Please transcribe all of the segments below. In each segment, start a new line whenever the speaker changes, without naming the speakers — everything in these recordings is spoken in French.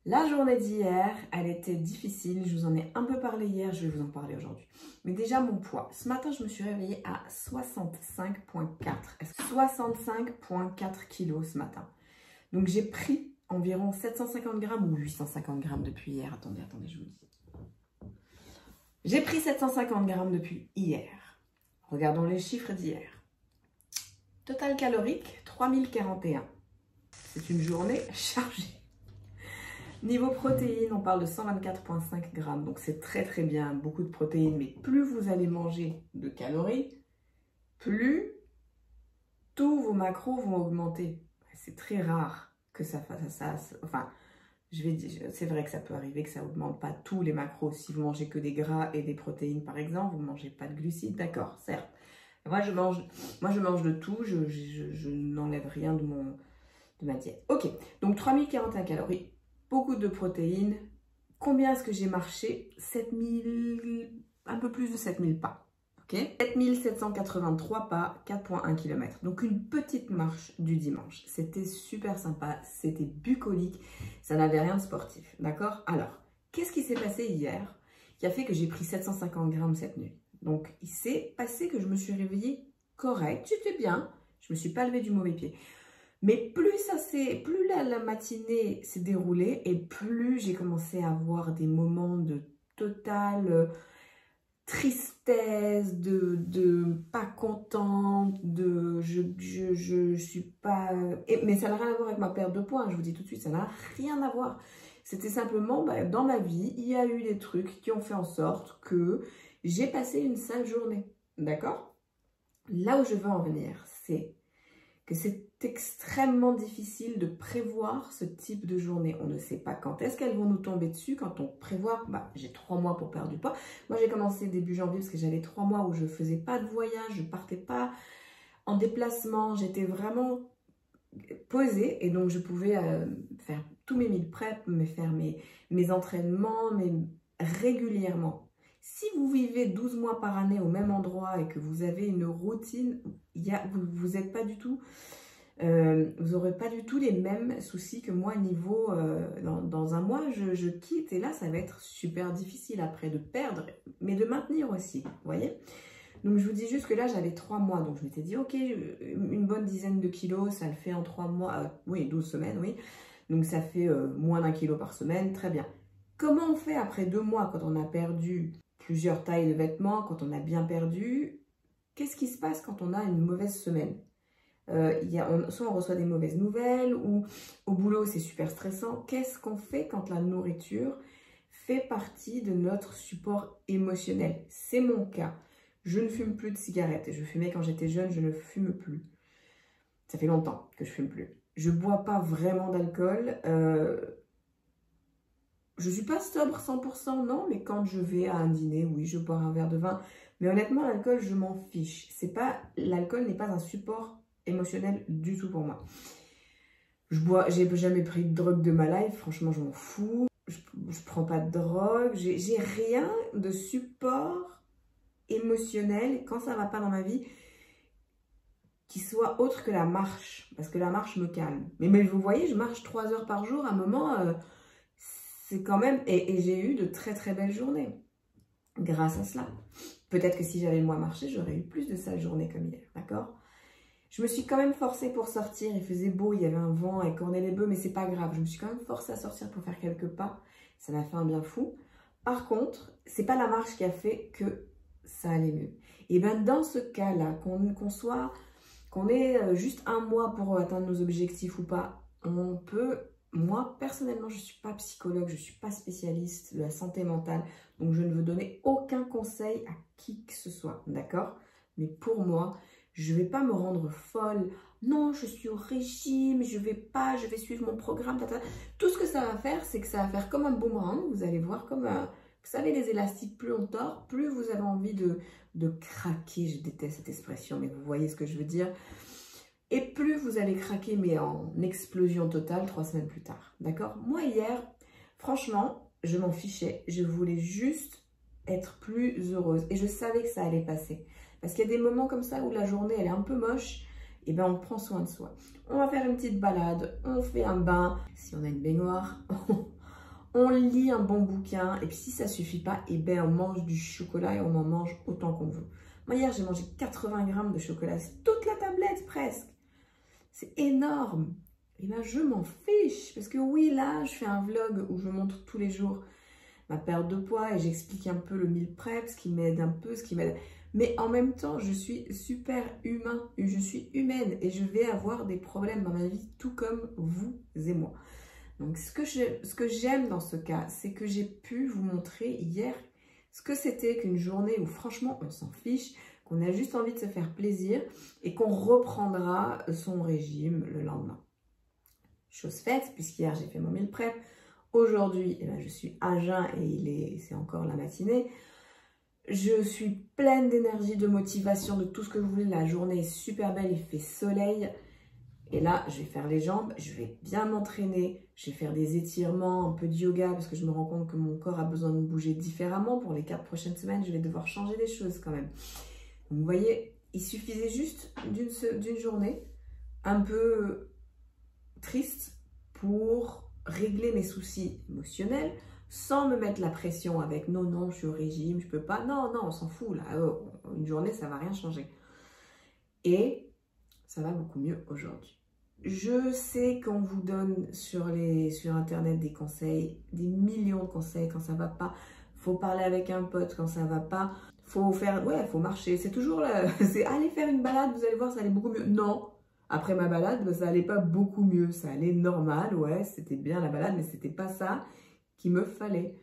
La journée d'hier, elle était difficile. Je vous en ai un peu parlé hier, je vais vous en parler aujourd'hui. Mais déjà, mon poids. Ce matin, je me suis réveillée à 65,4. 65,4 kilos ce matin. Donc, j'ai pris environ 750 grammes ou 850 grammes depuis hier. Attendez, je vous dis. J'ai pris 750 grammes depuis hier. Regardons les chiffres d'hier. Total calorique, 3041. C'est une journée chargée. Niveau protéines, on parle de 124,5 grammes. Donc c'est très très bien, beaucoup de protéines. Mais plus vous allez manger de calories, plus tous vos macros vont augmenter. C'est très rare que ça fasse ça. Enfin, je vais dire, c'est vrai que ça peut arriver que ça n'augmente pas tous les macros. Si vous mangez que des gras et des protéines par exemple, vous ne mangez pas de glucides, d'accord, certes. Moi je mange de tout, je n'enlève rien de ma diète. Ok, donc 3041 calories, beaucoup de protéines. Combien est-ce que j'ai marché? 7000, un peu plus de 7000 pas. Okay. 7783 pas, 4,1 km. Donc une petite marche du dimanche. C'était super sympa, c'était bucolique, ça n'avait rien de sportif. D'accord? Alors, qu'est-ce qui s'est passé hier qui a fait que j'ai pris 750 grammes cette nuit? Donc, il s'est passé que je me suis réveillée correct, j'étais bien, je ne me suis pas levée du mauvais pied. Mais plus la matinée s'est déroulée et plus j'ai commencé à avoir des moments de totale tristesse, de pas contente, de je suis pas... mais ça n'a rien à voir avec ma perte de poids, hein, je vous dis tout de suite, ça n'a rien à voir. C'était simplement, dans ma vie, il y a eu des trucs qui ont fait en sorte que j'ai passé une sale journée, d'accord? Là où je veux en venir, c'est que c'est extrêmement difficile de prévoir ce type de journée. On ne sait pas quand est-ce qu'elles vont nous tomber dessus. Quand on prévoit, j'ai 3 mois pour perdre du poids. Moi, j'ai commencé début janvier parce que j'avais 3 mois où je ne faisais pas de voyage, je ne partais pas en déplacement. J'étais vraiment posée et donc je pouvais faire tous mes meal prep, faire mes entraînements, mais régulièrement. Si vous vivez 12 mois par année au même endroit et que vous avez une routine, vous n'êtes pas du tout, vous n'aurez pas du tout les mêmes soucis que moi niveau, dans un mois, je quitte et là, ça va être super difficile après de perdre, mais de maintenir aussi, vous voyez? Donc, je vous dis juste que là, j'avais 3 mois, donc je m'étais dit, ok, une bonne dizaine de kilos, ça le fait en 3 mois, oui, 12 semaines, oui, donc ça fait moins d'1 kilo par semaine, très bien. Comment on fait après 2 mois quand on a perdu plusieurs tailles de vêtements, quand on a bien perdu? Qu'est-ce qui se passe quand on a une mauvaise semaine? Soit on reçoit des mauvaises nouvelles, ou au boulot c'est super stressant. Qu'est-ce qu'on fait quand la nourriture fait partie de notre support émotionnel? C'est mon cas. Je ne fume plus de cigarettes. Je fumais quand j'étais jeune, je ne fume plus. Ça fait longtemps que je fume plus. Je bois pas vraiment d'alcool. Je ne suis pas sobre 100%, non, mais quand je vais à un dîner, oui, je bois un verre de vin. Mais honnêtement, l'alcool, je m'en fiche. L'alcool n'est pas un support émotionnel du tout pour moi. J'ai jamais pris de drogue de ma life, franchement, je m'en fous. Je prends pas de drogue, j'ai rien de support émotionnel quand ça va pas dans ma vie qui soit autre que la marche, parce que la marche me calme. Mais vous voyez, je marche 3 heures par jour, à un moment... c'est quand même... Et j'ai eu de très très belles journées grâce à cela. Peut-être que si j'avais moins marché, j'aurais eu plus de sales journées comme hier, d'accord? Je me suis quand même forcée pour sortir. Il faisait beau, il y avait un vent, elle cornait les bœufs, mais c'est pas grave. Je me suis quand même forcée à sortir pour faire quelques pas. Ça m'a fait un bien fou. Par contre, c'est pas la marche qui a fait que ça allait mieux. Et bien dans ce cas-là, qu'on ait juste un mois pour atteindre nos objectifs ou pas, on peut... Moi, personnellement, je ne suis pas psychologue, je ne suis pas spécialiste de la santé mentale, donc je ne veux donner aucun conseil à qui que ce soit, d'accord? Mais pour moi, je ne vais pas me rendre folle. Non, je suis au régime, je vais suivre mon programme. Tout ce que ça va faire, c'est que ça va faire comme un boomerang. Vous allez voir comme un... Vous savez, les élastiques, plus on tord, plus vous avez envie de craquer. Je déteste cette expression, mais vous voyez ce que je veux dire. Et plus vous allez craquer, mais en explosion totale 3 semaines plus tard. D'accord? Moi, hier, franchement, je m'en fichais. Je voulais juste être plus heureuse. Et je savais que ça allait passer. Parce qu'il y a des moments comme ça où la journée, elle est un peu moche. Et bien, on prend soin de soi. On va faire une petite balade. On fait un bain. Si on a une baignoire, On lit un bon bouquin et puis si ça suffit pas, eh ben on mange du chocolat et on en mange autant qu'on veut. Moi hier j'ai mangé 80 grammes de chocolat, c'est toute la tablette presque. C'est énorme. Et ben je m'en fiche parce que oui là je fais un vlog où je montre tous les jours ma perte de poids et j'explique un peu le meal prep, ce qui m'aide un peu, ce qui m'aide. Mais en même temps je suis super humain, je suis humaine et je vais avoir des problèmes dans ma vie tout comme vous et moi. Donc, ce que j'aime dans ce cas, c'est que j'ai pu vous montrer hier ce que c'était qu'une journée où franchement, on s'en fiche, qu'on a juste envie de se faire plaisir et qu'on reprendra son régime le lendemain. Chose faite, puisqu'hier, j'ai fait mon meal prep. Aujourd'hui, eh ben, je suis à jeun et c'est encore la matinée. Je suis pleine d'énergie, de motivation, de tout ce que vous voulez. La journée est super belle, il fait soleil. Et là, je vais faire les jambes, je vais bien m'entraîner, je vais faire des étirements, un peu de yoga parce que je me rends compte que mon corps a besoin de bouger différemment. Pour les 4 prochaines semaines, je vais devoir changer des choses quand même. Donc, vous voyez, il suffisait juste d'une journée un peu triste pour régler mes soucis émotionnels sans me mettre la pression avec non, non, je suis au régime, je peux pas. Non, non, on s'en fout là. Une journée, ça va rien changer. Et ça va beaucoup mieux aujourd'hui. Je sais qu'on vous donne sur internet des conseils, des millions de conseils quand ça va pas. Faut parler avec un pote quand ça va pas. Faut faire, ouais, faut marcher. C'est toujours là, c'est aller faire une balade, vous allez voir, ça allait beaucoup mieux. Non, après ma balade, ça allait pas beaucoup mieux. Ça allait normal, ouais, c'était bien la balade, mais c'était pas ça qu'il me fallait.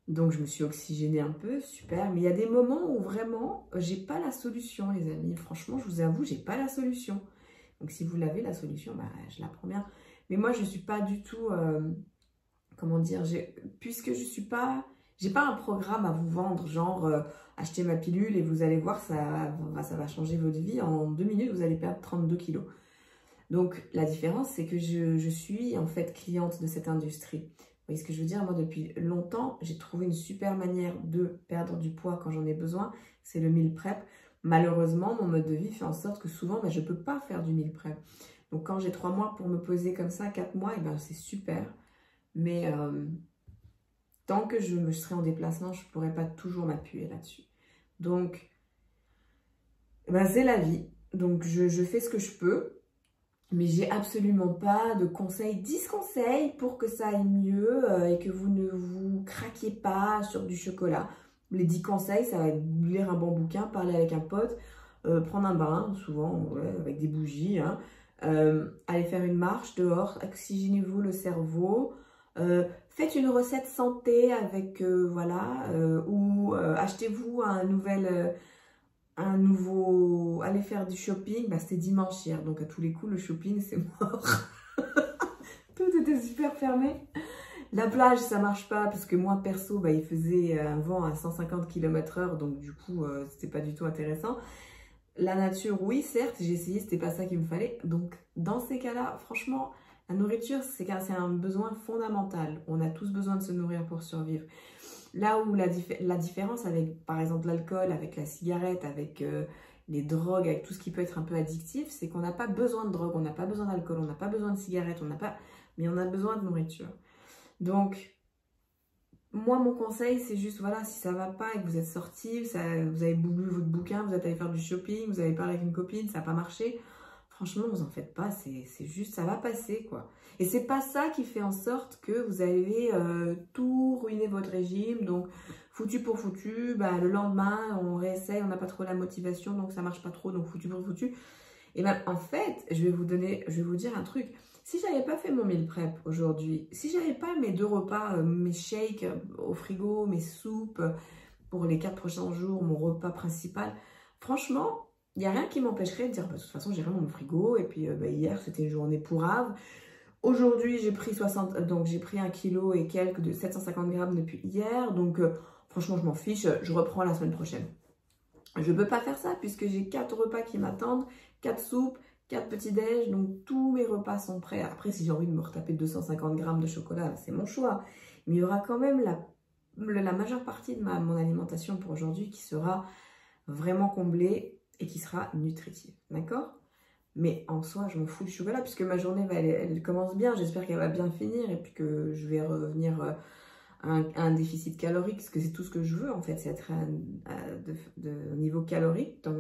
Donc je me suis oxygénée un peu, super. Mais il y a des moments où vraiment, j'ai pas la solution, les amis. Franchement, je vous avoue, j'ai pas la solution. Donc, si vous l'avez, la solution, bah, je la prends bien. Mais moi, je ne suis pas du tout, comment dire, puisque je ne suis pas, j'ai pas un programme à vous vendre, genre, achetez ma pilule et vous allez voir, ça va changer votre vie. En 2 minutes, vous allez perdre 32 kilos. Donc, la différence, c'est que je suis, en fait, cliente de cette industrie. Vous voyez ce que je veux dire? Moi, depuis longtemps, j'ai trouvé une super manière de perdre du poids quand j'en ai besoin. C'est le meal prep. Malheureusement, mon mode de vie fait en sorte que souvent, je ne peux pas faire du meal prep. Donc, quand j'ai 3 mois pour me poser comme ça, 4 mois, et ben, c'est super. Mais tant que je serai en déplacement, je ne pourrai pas toujours m'appuyer là-dessus. Donc, ben, c'est la vie. Donc, je fais ce que je peux. Mais j'ai absolument pas de conseils, 10 conseils pour que ça aille mieux et que vous ne vous craquiez pas sur du chocolat. Les 10 conseils, ça va être lire un bon bouquin, parler avec un pote, prendre un bain, souvent ouais, avec des bougies, hein, aller faire une marche dehors, oxygénez-vous le cerveau, faites une recette santé avec, voilà, ou achetez-vous un nouveau... Aller faire du shopping, bah, c'était dimanche hier, donc à tous les coups, le shopping, c'est mort. Tout était super fermé. La plage, ça marche pas parce que moi, perso, bah, il faisait un vent à 150 km/h, donc du coup, c'était pas du tout intéressant. La nature, oui, certes, j'ai essayé, c'était pas ça qu'il me fallait. Donc, dans ces cas-là, franchement, la nourriture, c'est un besoin fondamental. On a tous besoin de se nourrir pour survivre. Là où la différence avec, par exemple, l'alcool, avec la cigarette, avec les drogues, avec tout ce qui peut être un peu addictif, c'est qu'on n'a pas besoin de drogue, on n'a pas besoin d'alcool, on n'a pas besoin de cigarette, mais on a besoin de nourriture. Donc, moi, mon conseil, c'est juste, voilà, si ça va pas et que vous êtes sorti, vous avez lu votre bouquin, vous êtes allé faire du shopping, vous avez parlé avec une copine, ça n'a pas marché, franchement, vous en faites pas, c'est juste, ça va passer, quoi. Et c'est pas ça qui fait en sorte que vous avez tout ruiné votre régime, donc foutu pour foutu, bah, le lendemain, on réessaye, on n'a pas trop la motivation, donc ça marche pas trop, donc foutu pour foutu. Et bien, en fait, je vais vous dire un truc. Si j'avais pas fait mon meal prep aujourd'hui, si j'avais pas mes 2 repas, mes shakes au frigo, mes soupes pour les 4 prochains jours, mon repas principal, franchement, il n'y a rien qui m'empêcherait de dire, bah, de toute façon, j'ai rien dans mon frigo. Et puis, bah, hier, c'était une journée pourrave. Aujourd'hui, j'ai pris 1 kg et quelques de 750 grammes depuis hier. Donc, franchement, je m'en fiche. Je reprends la semaine prochaine. Je ne peux pas faire ça puisque j'ai 4 repas qui m'attendent, 4 soupes, 4 petits-déj, donc tous mes repas sont prêts. Après, si j'ai envie de me retaper 250 grammes de chocolat, c'est mon choix. Mais il y aura quand même la majeure partie de mon alimentation pour aujourd'hui qui sera vraiment comblée et qui sera nutritive. D'accord? Mais en soi, je m'en fous du chocolat puisque ma journée, elle commence bien. J'espère qu'elle va bien finir et puis que je vais revenir à un déficit calorique parce que c'est tout ce que je veux en fait. C'est être au niveau calorique dans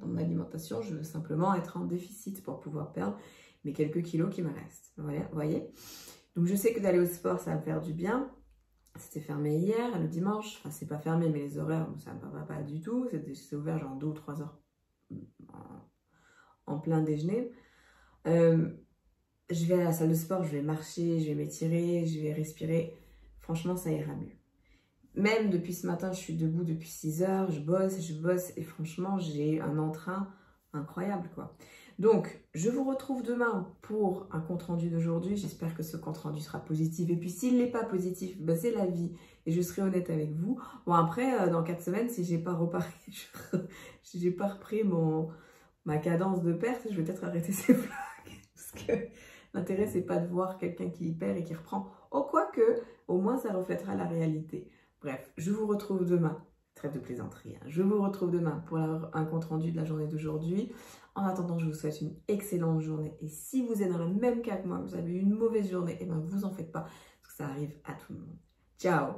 mon alimentation. Je veux simplement être en déficit pour pouvoir perdre mes quelques kilos qui me restent. Voilà, vous voyez? Donc je sais que d'aller au sport, ça va me faire du bien. C'était fermé hier, le dimanche. Enfin, c'est pas fermé, mais les horaires, ça ne va pas du tout. C'est ouvert genre 2 ou 3 heures en plein déjeuner. Je vais à la salle de sport, je vais marcher, je vais m'étirer, je vais respirer. Franchement, ça ira mieux. Même depuis ce matin, je suis debout depuis 6 heures, je bosse et franchement, j'ai un entrain incroyable, quoi. Donc, je vous retrouve demain pour un compte-rendu d'aujourd'hui. J'espère que ce compte-rendu sera positif. Et puis, s'il n'est pas positif, ben, c'est la vie. Et je serai honnête avec vous. Bon, après, dans 4 semaines, si j'ai pas repris ma cadence de perte, je vais peut-être arrêter ces vlogs. Parce que l'intérêt, c'est pas de voir quelqu'un qui perd et qui reprend. Oh, quoique, au moins, ça reflètera la réalité. Bref, je vous retrouve demain. Trêve de plaisanterie. Hein. Je vous retrouve demain pour un compte-rendu de la journée d'aujourd'hui. En attendant, je vous souhaite une excellente journée. Et si vous êtes dans le même cas que moi, vous avez eu une mauvaise journée, et ben vous en faites pas, parce que ça arrive à tout le monde. Ciao!